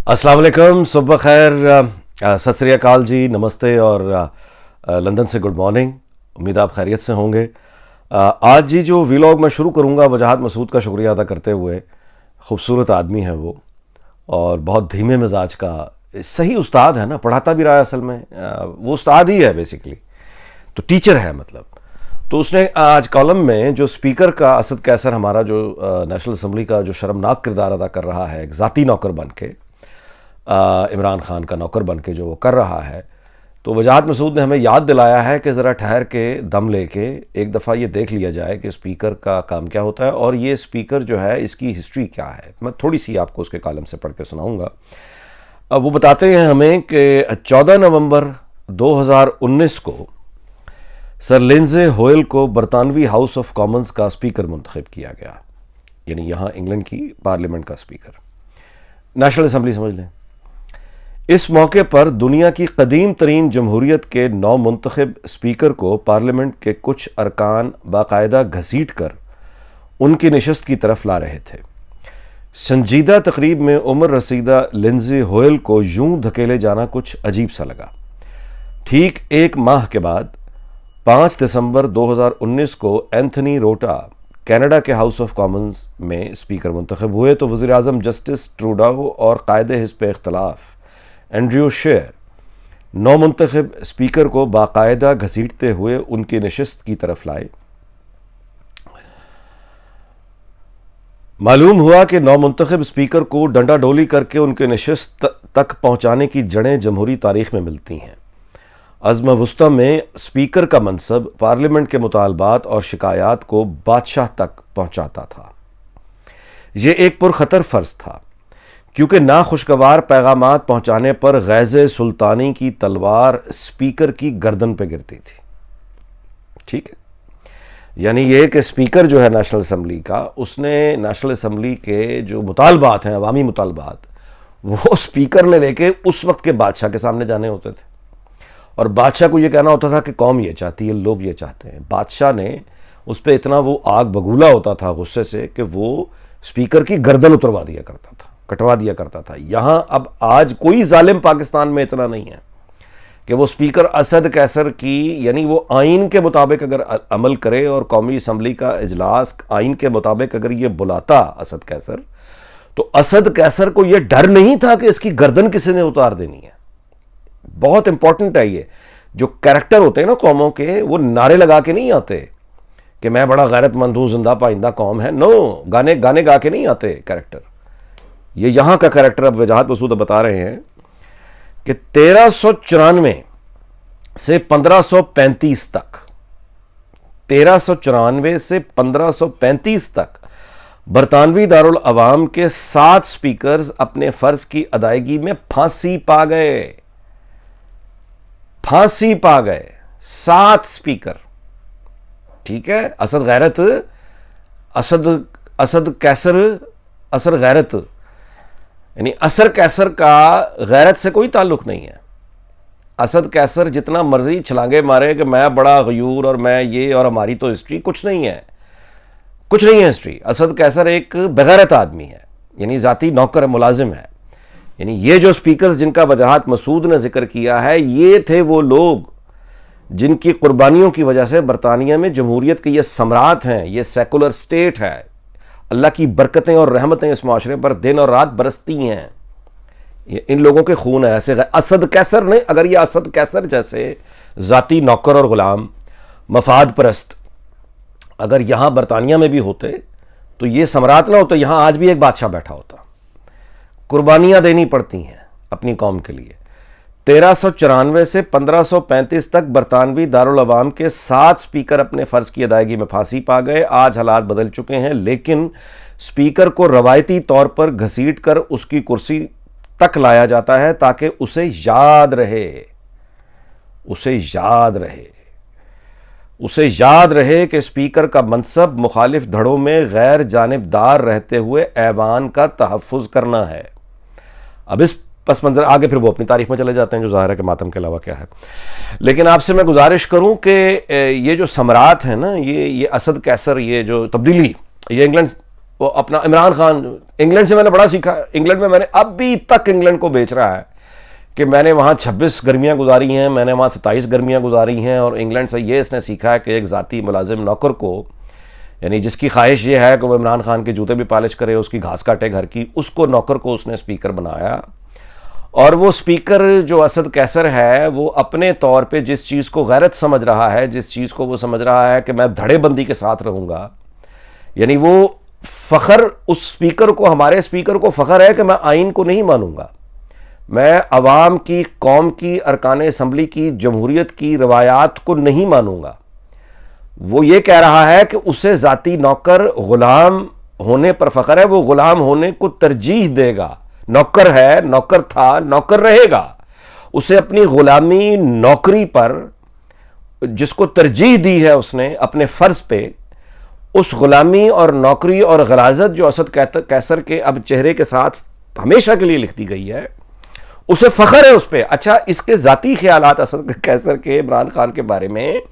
अस्सलाम वालेकुम, सुबह खैर, सत श्री अकाल जी, नमस्ते और लंदन से गुड मॉर्निंग। उम्मीद आप खैरियत से होंगे। आज जी जो व्लॉग मैं शुरू करूंगा वजाहत मसूद का शुक्रिया अदा करते हुए। खूबसूरत आदमी है वो और बहुत धीमे मिजाज का सही उस्ताद है ना, पढ़ाता भी रहा है असल में। वो उस्ताद ही है बेसिकली, तो टीचर है मतलब। तो उसने आज कॉलम में जो स्पीकर का असद कैसर, हमारा जो नेशनल असम्बली का जो शर्मनाक किरदार अदा कर रहा है, एक ज़ाती नौकर बन के, इमरान खान का नौकर बन के जो वो कर रहा है, तो वजाहत मसूद ने हमें याद दिलाया है कि ज़रा ठहर के दम लेके एक दफ़ा ये देख लिया जाए कि स्पीकर का काम क्या होता है और ये स्पीकर जो है इसकी हिस्ट्री क्या है। मैं थोड़ी सी आपको उसके कॉलम से पढ़ के सुनाऊंगा। अब वो बताते हैं हमें कि 14 नवंबर 2019 को सर लिंडसे होयल को बरतानवी हाउस ऑफ कॉमन्स का स्पीकर मुंतखब किया गया, यानी यहाँ इंग्लैंड की पार्लियामेंट का स्पीकर, नेशनल असम्बली समझ लें। इस मौके पर दुनिया की कदीम तरीन जमहूरियत के नौ मुंतखब स्पीकर को पार्लियामेंट के कुछ अरकान बाकायदा घसीट कर उनकी नशस्त की तरफ ला रहे थे। संजीदा तकरीब में उम्र रसीदा लिंडसे होयल को यूं धकेले जाना कुछ अजीब सा लगा। ठीक एक माह के बाद 5 दिसंबर 2019 को एंथनी रोटा कनाडा के हाउस ऑफ कॉमन्स में स्पीकर मुंतखब हुए तो वज़ीर आज़म जस्टिस ट्रूडो और कायदे हिस्ब इख्तलाफ एंड्रयू शेर नौ मुंतखब स्पीकर को बाकायदा घसीटते हुए उनकी नशिस्त की तरफ लाए। मालूम हुआ कि नौ मुंतखब स्पीकर को डंडाडोली करके उनके नशिस्त तक पहुंचाने की जड़ें जमहूरी तारीख में मिलती हैं। अज़्म वुस्ता में स्पीकर का मनसब पार्लियामेंट के मुतालबात और शिकायत को बादशाह तक पहुंचाता था। यह एक पुरखतर फ़र्ज था क्योंकि नाखुशगवार पैगामात पहुंचाने पर गैज़े सुल्तानी की तलवार स्पीकर की गर्दन पर गिरती थी। ठीक है, यानी ये कि स्पीकर जो है नेशनल असम्बली का, उसने नेशनल असम्बली के जो मुतालबात हैं, अवामी मुतालबात, वो स्पीकर ने लेके उस वक्त के बादशाह के सामने जाने होते थे और बादशाह को ये कहना होता था कि कौम ये चाहती है, लोग ये चाहते हैं। बादशाह ने उस पर इतना वो आग बगूला होता था गुस्से से कि वो स्पीकर की गर्दन उतरवा दिया करता था, कटवा दिया करता था। यहां अब आज कोई जालिम पाकिस्तान में इतना नहीं है कि वो स्पीकर असद कैसर की, यानी वो आइन के मुताबिक अगर अमल करे और कौमी असम्बली का इजलास आइन के मुताबिक अगर ये बुलाता असद कैसर, तो असद कैसर को ये डर नहीं था कि इसकी गर्दन किसी ने उतार देनी है। बहुत इंपॉर्टेंट है ये। जो कैरेक्टर होते हैं ना कौमों के, वो नारे लगा के नहीं आते कि मैं बड़ा गैरतमंद हूं, जिंदा पाइंदा कौम है। नो, गाने गाने गा के नहीं आते कैरेक्टर। ये यहां का कैरेक्टर अब वजाहत मसूद बता रहे हैं कि 1394 से 1535 तक, 1394 से 1535 तक बरतानवी दारुल अवाम के 7 स्पीकर्स अपने फर्ज की अदायगी में फांसी पा गए। फांसी पा गए 7 स्पीकर। ठीक है, असद गैरत, असद कैसर, असर गैरत, यानी असर कैसर का गैरत से कोई ताल्लुक नहीं है। असद कैसर जितना मर्जी छलांगे मारे कि मैं बड़ा गयूर और मैं ये और हमारी तो हिस्ट्री, कुछ नहीं है, कुछ नहीं है हिस्ट्री। असद कैसर एक बेगैरत आदमी है, यानी जाती नौकर मुलाजिम है। यानी ये जो स्पीकर्स जिनका वजाहत मसूद ने जिक्र किया है, ये थे वो लोग जिनकी कुर्बानियों की वजह से बरतानिया में जमहूरियत के ये सम्राट हैं, ये सेकुलर स्टेट है। अल्लाह की बरकतें और रहमतें इस माशरे पर दिन और रात बरसती हैं। ये इन लोगों के खून है। ऐसे असद कैसर ने, अगर ये असद कैसर जैसे जाती नौकर और गुलाम मफाद परस्त अगर यहां बरतानिया में भी होते तो ये सम्राट ना होता, यहां आज भी एक बादशाह बैठा होता। कुर्बानियां देनी पड़ती हैं अपनी कौम के लिए। 1394 से 1535 तक बरतानवी दारुल अवाम के 7 स्पीकर अपने फर्ज की अदायगी में फांसी पा गए। आज हालात बदल चुके हैं, लेकिन स्पीकर को रवायती तौर पर घसीट कर उसकी कुर्सी तक लाया जाता है ताकि उसे याद रहे, उसे याद रहे, उसे याद रहे कि स्पीकर का मनसब मुखालिफ धड़ों में गैर जानिबदार रहते हुए ऐवान का तहफ़्फ़ुज़ करना है। अब इस पस मंजर आगे फिर वो अपनी तारीख में चले जाते हैं, जो ज़ाहिर है कि मातम के अलावा क्या है। लेकिन आपसे मैं गुजारिश करूं कि ये जो सम्राट है ना, ये असद कैसर, ये जो तब्दीली, ये इंग्लैंड वो अपना इमरान खान, इंग्लैंड से मैंने बड़ा सीखा। इंग्लैंड में मैंने अभी तक इंग्लैंड को बेच रहा है कि मैंने वहाँ 26 गर्मियाँ गुजारी हैं, मैंने वहाँ 27 गर्मियाँ गुजारी हैं, और इंग्लैंड से ये इसने सीखा है कि एक ज़ाती मुलाजिम नौकर को, यानी जिसकी ख्वाहिश ये है कि वो इमरान खान के जूते भी पॉलिश करे, उसकी घास काटे घर की, उसको नौकर को उसने स्पीकर बनाया। और वो स्पीकर जो असद कैसर है, वो अपने तौर पे जिस चीज़ को गैरत समझ रहा है, जिस चीज़ को वो समझ रहा है कि मैं धड़ेबंदी के साथ रहूँगा, यानी वो फ़ख्र उस स्पीकर को, हमारे स्पीकर को फ़ख्र है कि मैं आइन को नहीं मानूंगा, मैं अवाम की, कौम की, अरकान असम्बली की, जमहूरियत की रवायात को नहीं मानूंगा। वो ये कह रहा है कि उसे ज़ाती नौकर गुलाम होने पर फ़ख्र है, वो गुलाम होने को तरजीह देगा। नौकर है, नौकर था, नौकर रहेगा। उसे अपनी गुलामी नौकरी पर जिसको तरजीह दी है उसने अपने फ़र्ज पे, उस गुलामी और नौकरी और गलाजत जो असद कैसर के अब चेहरे के साथ हमेशा के लिए लिख दी गई है, उसे फ़ख्र है उस पर। अच्छा, इसके ज़ाती ख्यालात असद कैसर के इमरान खान के बारे में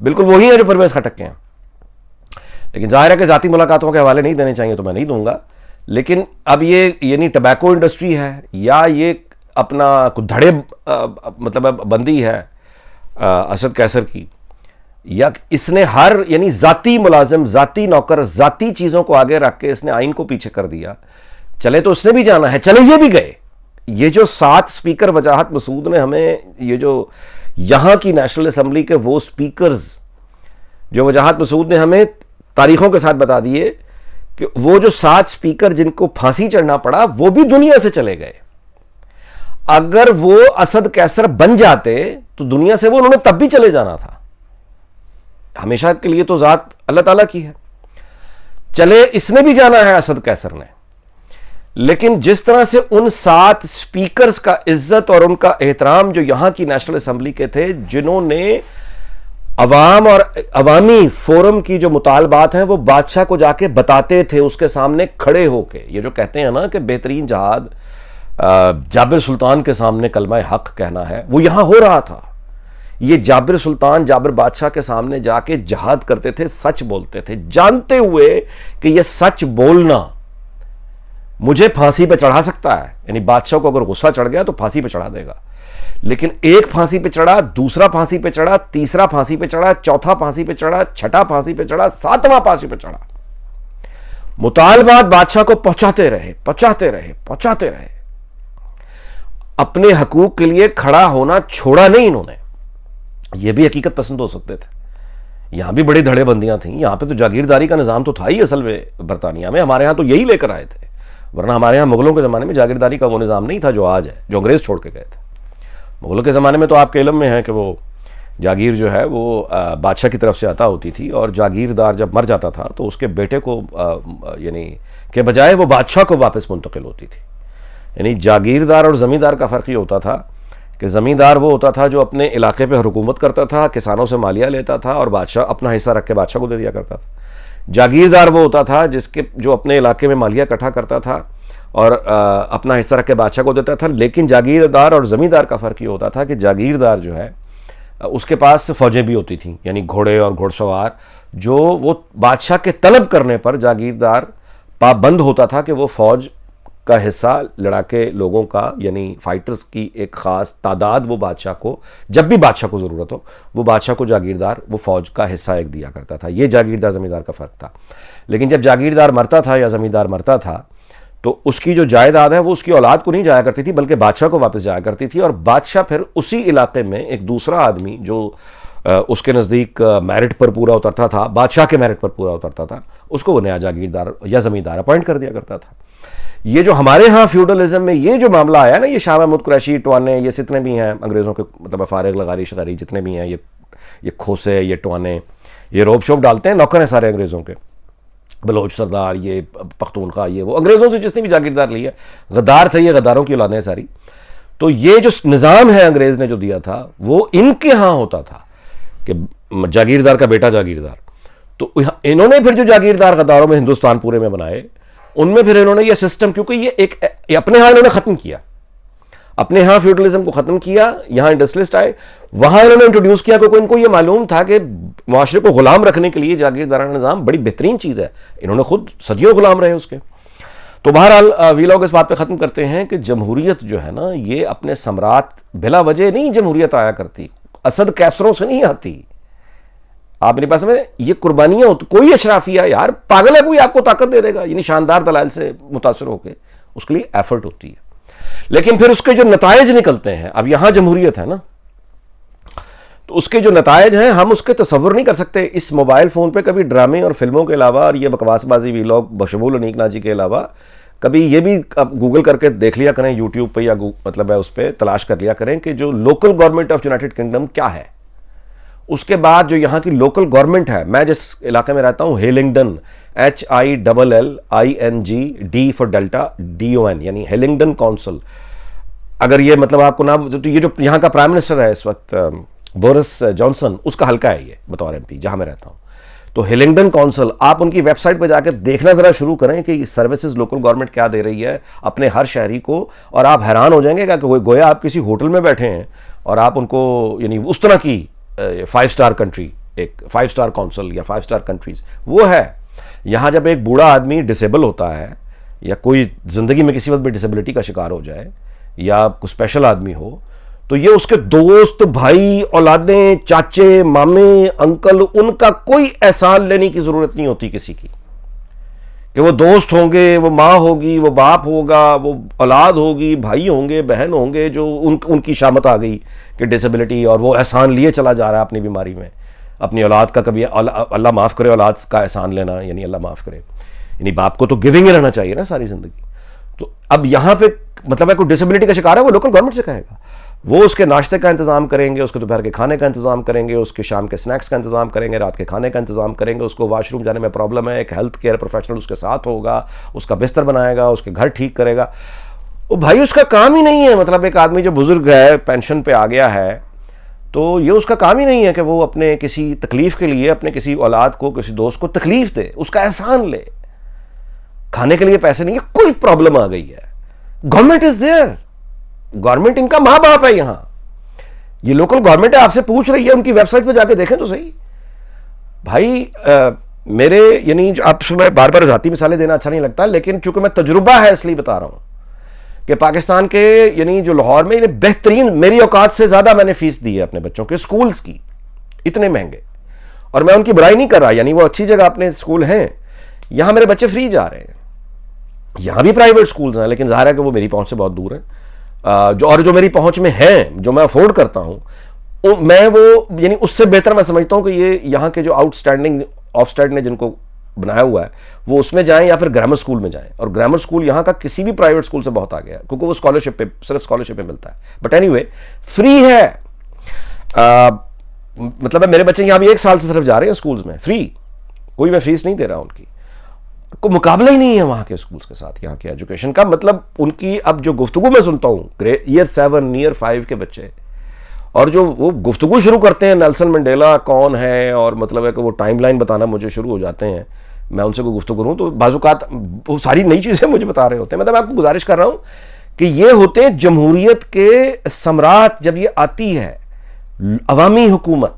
बिल्कुल वही है जो परवेज़ खटक के हैं। लेकिन जाहिर है कि ज़ाती मुलाकातों के हवाले नहीं देने चाहिए, तो मैं नहीं दूंगा। लेकिन अब ये यानी टबैको इंडस्ट्री है या ये अपना कुछ धड़े मतलब बंदी है असद कैसर की, या इसने हर यानी ज़ाती मुलाजिम, ज़ाती नौकर, ज़ाती चीज़ों को आगे रख के इसने आइन को पीछे कर दिया। चले तो उसने भी जाना है, चले ये भी गए। ये जो 7 स्पीकर वजाहत मसूद ने हमें, ये जो यहाँ की नेशनल असम्बली के वो स्पीकर्स जो वजाहत मसूद ने हमें तारीखों के साथ बता दिए कि वो जो 7 स्पीकर जिनको फांसी चढ़ना पड़ा, वो भी दुनिया से चले गए। अगर वो असद कैसर बन जाते तो दुनिया से वो उन्होंने तब भी चले जाना था। हमेशा के लिए तो ज़ात अल्लाह ताला की है। चले इसने भी जाना है असद कैसर ने, लेकिन जिस तरह से उन 7 स्पीकर्स का इज्जत और उनका एहतराम जो यहां की नेशनल असम्बली के थे, जिन्होंने अवाम और अवामी फोरम की जो मुतालबात हैं वो बादशाह को जाके बताते थे, उसके सामने खड़े होके। ये जो कहते हैं ना कि बेहतरीन जहाद जाबिर सुल्तान के सामने कलमा हक कहना है, वो यहां हो रहा था। ये जाबिर सुल्तान, जाबिर बादशाह के सामने जाके जहाद करते थे, सच बोलते थे, जानते हुए कि ये सच बोलना मुझे फांसी पे चढ़ा सकता है। यानी बादशाह को अगर गुस्सा चढ़ गया तो फांसी पे चढ़ा देगा, लेकिन एक फांसी पे चढ़ा, दूसरा फांसी पे चढ़ा, तीसरा फांसी पे चढ़ा, चौथा फांसी पे चढ़ा, छठा फांसी पे चढ़ा, 7वां फांसी पे चढ़ा। मुतालबात बादशाह को पहुंचाते रहे, पहुंचाते रहे, पहुंचाते रहे। अपने हकूक के लिए खड़ा होना छोड़ा नहीं इन्होंने। यह भी हकीकत पसंद हो सकते थे। यहां भी बड़ी धड़ेबंदियां थी। यहां पे तो जागीरदारी का निजाम तो था ही असल में बरतानिया में। हमारे यहां तो यही लेकर आए थे, वरना हमारे यहां मुगलों के ज़माने में जागीरदारी का वो निज़ाम नहीं था जो आज है, जो अंग्रेज़ छोड़ के गए थे। मुगलों के ज़माने में तो आपके इल्म में है कि वो जागीर जो है वो बादशाह की तरफ से अता होती थी, और जागीरदार जब मर जाता था तो उसके बेटे को यानी के बजाय वो बादशाह को वापस मुंतकिल होती थी। यानी जागीरदार और ज़मींदार का फ़र्क ये होता था कि ज़मींदार वो होता था जो अपने इलाके पर हुकूमत करता था, किसानों से मालिया लेता था, और बादशाह अपना हिस्सा रख के बादशाह को दे दिया करता था। जागीरदार वो होता था जिसके जो अपने इलाके में मालिया इकट्ठा करता था और अपना हिस्सा रख के बादशाह को देता था। लेकिन जागीरदार और ज़मींदार का फ़र्क ये होता था कि जागीरदार जो है उसके पास फ़ौजें भी होती थीं, यानी घोड़े और घोड़सवार, जो वो बादशाह के तलब करने पर जागीरदार पाबंद होता था कि वो फ़ौज का हिस्सा, लड़ाके लोगों का, यानी फाइटर्स की एक ख़ास तादाद वो बादशाह को, जब भी बादशाह को ज़रूरत हो, वो बादशाह को जागीरदार वो फ़ौज का हिस्सा एक दिया करता था। ये जागीरदार ज़मींदार का फ़र्क था। लेकिन जब जागीरदार मरता था या ज़मींदार मरता था तो उसकी जो जायदाद है वो उसकी औलाद को नहीं जाया करती थी, बल्कि बादशाह को वापस जाया करती थी। और बादशाह फिर उसी इलाके में एक दूसरा आदमी जो उसके नज़दीक मेरिट पर पूरा उतरता था, बादशाह के मेरिट पर पूरा उतरता था, उसको वो नया जागीरदार या ज़मींदार अपॉइंट कर दिया करता था। ये जो हमारे यहाँ फ्यूडलिज्म में ये जो मामला आया ना, ये शाह महमूद कुरैशी, टवाने, ये जितने भी हैं अंग्रेज़ों के मतलब फारिग लगारी शगारी जितने भी हैं, ये खोसे, ये टवाने, ये रोब शोब डालते हैं, नौकर हैं सारे अंग्रेज़ों के, बलोच सरदार, ये पख्तूनख्वा, ये वो अंग्रेज़ों से जिसने भी जागीरदार ली है, गद्दार थे, ये गद्दारों की औलादें सारी। तो ये जो निज़ाम है अंग्रेज़ ने जो दिया था वो इनके यहाँ होता था कि जागीरदार का बेटा जागीरदार। तो इन्होंने फिर जो जागीरदार गद्दारों में हिंदुस्तान पूरे में बनाए, उनमें फिर इन्होंने ये सिस्टम, क्योंकि ये अपने यहाँ इन्होंने ख़त्म किया। अपने यहाँ फ्यूडलिज्म को खत्म किया, यहाँ इंडस्ट्रियलिस्ट आए, वहां इन्होंने इंट्रोड्यूस किया क्योंकि इनको ये मालूम था कि मुआशरे को गुलाम रखने के लिए जागीरदाराना निज़ाम बड़ी बेहतरीन चीज़ है। इन्होंने खुद सदियों गुलाम रहे उसके। तो बहरहाल वीलॉग इस बात पे ख़त्म करते हैं कि जमहूरियत जो है ना, ये अपने सम्राट बिला वजह नहीं जमहूरियत आया करती, असद कैसरों से नहीं आती। आप मेरे पास में ये कुर्बानियां होती, कोई अशराफिया यार पागल है कोई आपको ताकत दे देगा, यानी शानदार दलाल से मुतासर होकर, उसके लिए एफर्ट होती है। लेकिन फिर उसके जो नतायज निकलते हैं, अब यहां जमहूरियत है ना, तो उसके जो नतायज हैं हम उसके तसव्वुर नहीं कर सकते। इस मोबाइल फ़ोन पे कभी ड्रामे और फिल्मों के अलावा और ये बकवासबाजी वीलॉग बशमूल अनीक नाजी के अलावा कभी ये भी आप गूगल करके देख लिया करें यूट्यूब पे, या मतलब है उस पर तलाश कर लिया करें कि जो local government of United kingdom क्या है। उसके बाद जो यहाँ की लोकल गवर्नमेंट है, मैं जिस इलाके में रहता हूँ हेलिंगडन, HILLINGD फॉर डेल्टा DON, यानी हेलिंगडन काउंसिल। अगर ये मतलब आपको नाम, तो ये जो यहाँ का प्राइम मिनिस्टर है इस वक्त बोरिस जॉनसन, उसका हल्का है ये बतौर MP जहाँ मैं रहता हूँ। तो हेलिंगडन काउंसिल, आप उनकी वेबसाइट पर जाकर देखना ज़रा शुरू करें कि सर्विसेज लोकल गवर्नमेंट क्या दे रही है अपने हर शहरी को, और आप हैरान हो जाएंगे कि गोया आप किसी होटल में बैठे हैं और आप उनको, यानी उस तरह की 5 स्टार कंट्री, एक 5 स्टार काउंसिल या 5 स्टार कंट्रीज वो है। यहाँ जब एक बूढ़ा आदमी डिसेबल होता है या कोई ज़िंदगी में किसी वक्त भी डिसेबिलिटी का शिकार हो जाए या कोई स्पेशल आदमी हो, तो ये उसके दोस्त, भाई, औलादें, चाचे, मामे, अंकल, उनका कोई एहसान लेने की ज़रूरत नहीं होती किसी की, कि वो दोस्त होंगे, वो माँ होगी, वो बाप होगा, वो औलाद होगी, भाई होंगे, बहन होंगे, जो उनकी शामत आ गई कि डिसेबिलिटी, और वो एहसान लिए चला जा रहा है अपनी बीमारी में, अपनी औलाद का कभी अल्लाह माफ़ करे औलाद का एहसान लेना, यानी अल्लाह माफ़ करे, यानी बाप को तो गिविंग ही रहना चाहिए ना सारी ज़िंदगी। तो अब यहाँ पे मतलब है कोई डिसेबिलिटी का शिकार है, वो लोकल गवर्नमेंट से कहेगा, वो उसके नाश्ते का इंतज़ाम करेंगे, उसके दोपहर के खाने का इंतज़ाम करेंगे, उसके शाम के स्नैक्स का इंतज़ाम करेंगे, रात के खाने का इंतज़ाम करेंगे, उसको वॉशरूम जाने में प्रॉब्लम है, एक हेल्थ केयर प्रोफेशनल उसके साथ होगा, उसका बिस्तर बनाएगा, उसके घर ठीक करेगा। वो भाई उसका काम ही नहीं है, मतलब एक आदमी जो बुजुर्ग है, पेंशन पे आ गया है, तो ये उसका काम ही नहीं है कि वो अपने किसी तकलीफ़ के लिए अपने किसी औलाद को, किसी दोस्त को तकलीफ़ दे, उसका एहसान ले। खाने के लिए पैसे नहीं है, कुछ प्रॉब्लम आ गई है, गवर्नमेंट इज़ देयर, गवर्नमेंट इनका माँ बाप है। यहां ये लोकल गवर्नमेंट है, आपसे पूछ रही है, उनकी वेबसाइट पे जाके देखें तो सही भाई। मेरे यानी आपसे मैं बार बार जाती मिसालें देना अच्छा नहीं लगता, लेकिन चूंकि मैं तजुर्बा है इसलिए बता रहा हूं कि पाकिस्तान के यानी जो लाहौर में बेहतरीन, मेरी औकात से ज्यादा मैंने फीस दी है अपने बच्चों के स्कूल्स की, इतने महंगे, और मैं उनकी बुराई नहीं कर रहा, यानी वो अच्छी जगह अपने स्कूल हैं, यहां मेरे बच्चे फ्री जा रहे हैं। यहां भी प्राइवेट स्कूल्स हैं, लेकिन जाहिर है कि वो मेरी पहुंच से बहुत दूर है, जो मेरी पहुंच में है, जो मैं अफोर्ड करता हूं, मैं वो यानी उससे बेहतर मैं समझता हूं कि ये यहाँ के जो आउटस्टैंडिंग ऑफस्टैंड ने जिनको बनाया हुआ है वो उसमें जाएं या फिर ग्रामर स्कूल में जाएं। और ग्रामर स्कूल यहाँ का किसी भी प्राइवेट स्कूल से बहुत आगे है, क्योंकि वो स्कॉलरशिप पे, सिर्फ स्कॉलरशिप पे मिलता है। बट एनीवे फ्री है, मतलब मेरे बच्चे यहाँ भी 1 साल से सिर्फ जा रहे हैं स्कूल्स में, फ्री, कोई मैं फीस नहीं दे रहा उनकी, को मुकाबला ही नहीं है वहाँ के स्कूल्स के साथ यहाँ के एजुकेशन का। मतलब उनकी अब जो गुफ्तगू मैं सुनता हूँ ईयर 7 ईयर 5 के बच्चे, और जो वो गुफ्तगू शुरू करते हैं नेल्सन मंडेला कौन है, और मतलब है कि वो टाइमलाइन बताना मुझे शुरू हो जाते हैं, मैं उनसे कोई गुफ्तगू करूँ तो बाज़-औक़ात वो सारी नई चीज़ें मुझे बता रहे होते हैं। मतलब मैं आपको गुजारिश कर रहा हूँ कि ये होते हैं जमहूरियत के सम्राट। जब ये आती है अवामी हुकूमत,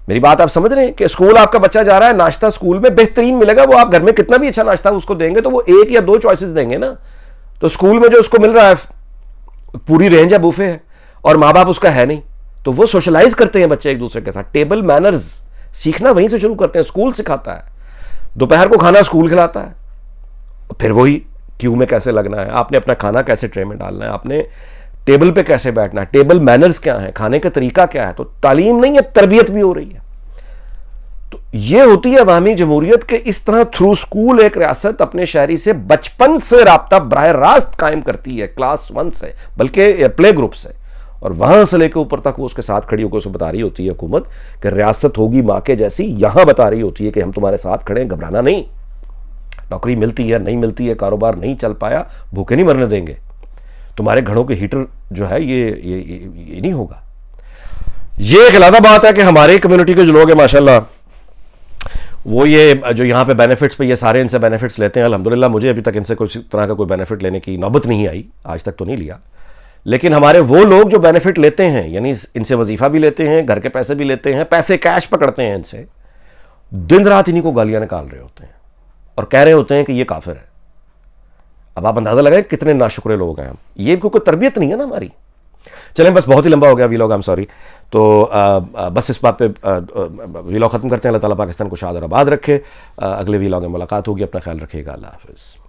मेरी बात आप समझ रहे हैं कि स्कूल आपका बच्चा जा रहा है, नाश्ता स्कूल में बेहतरीन मिलेगा, वो आप घर में कितना भी अच्छा नाश्ता उसको देंगे तो वो 1 या 2 चॉइसेस देंगे ना, तो स्कूल में जो उसको मिल रहा है पूरी रेंज है, बुफे है, और माँ बाप उसका है नहीं, तो वो सोशलाइज करते हैं बच्चे एक दूसरे के साथ। टेबल मैनर्स सीखना वहीं से शुरू करते हैं, स्कूल सिखाता है, दोपहर को खाना स्कूल खिलाता है, फिर वही क्यू में कैसे लगना है, आपने अपना खाना कैसे ट्रे में डालना है, आपने टेबल पे कैसे बैठना है, टेबल मैनर्स क्या है, खाने का तरीका क्या है। तो तालीम नहीं है, तरबियत भी हो रही है। तो ये होती है अवामी जमहूरियत के, इस तरह थ्रू स्कूल एक रियासत अपने शहरी से बचपन से राब्ता बराह रास्त कायम करती है, क्लास 1 से, बल्कि प्ले ग्रुप से, और वहां से लेकर ऊपर तक वो उसके साथ खड़ी होकर उसे बता रही होती है हुकूमत कि रियासत होगी माँ के जैसी। यहां बता रही होती है कि हम तुम्हारे साथ खड़े हैं, घबराना नहीं, नौकरी मिलती है नहीं मिलती है, कारोबार नहीं चल पाया, भूखे नहीं मरने देंगे, तुम्हारे घरों के हीटर जो है ये नहीं होगा। ये एक अलग बात है कि हमारे कम्युनिटी के जो लोग हैं माशाल्लाह, वो ये जो यहाँ पे बेनिफिट्स पे ये सारे इनसे बेनिफिट्स लेते हैं। अल्हम्दुलिल्लाह मुझे अभी तक इनसे कोई तरह का कोई बेनिफिट लेने की नौबत नहीं आई, आज तक तो नहीं लिया, लेकिन हमारे वो लोग जो बेनिफिट लेते हैं, यानी इनसे वजीफा भी लेते हैं, घर के पैसे भी लेते हैं, पैसे कैश पकड़ते हैं इनसे, दिन रात इन्हीं को गालियां निकाल रहे होते हैं और कह रहे होते हैं कि ये काफिर है। अब आप अंदाजा लगाए कितने नाशुक्रे लोग हैं हम। ये कोई तरबियत नहीं है ना हमारी। चलें, बस बहुत ही लंबा हो गया वीलॉग, आई एम सॉरी। तो बस इस बात पे वीलॉग ख़त्म करते हैं। अल्लाह ताला पाकिस्तान को शाद और आबाद रखे। अगले वीलॉग में मुलाकात होगी। अपना ख्याल रखिएगा। अल्लाह हाफ़िज़।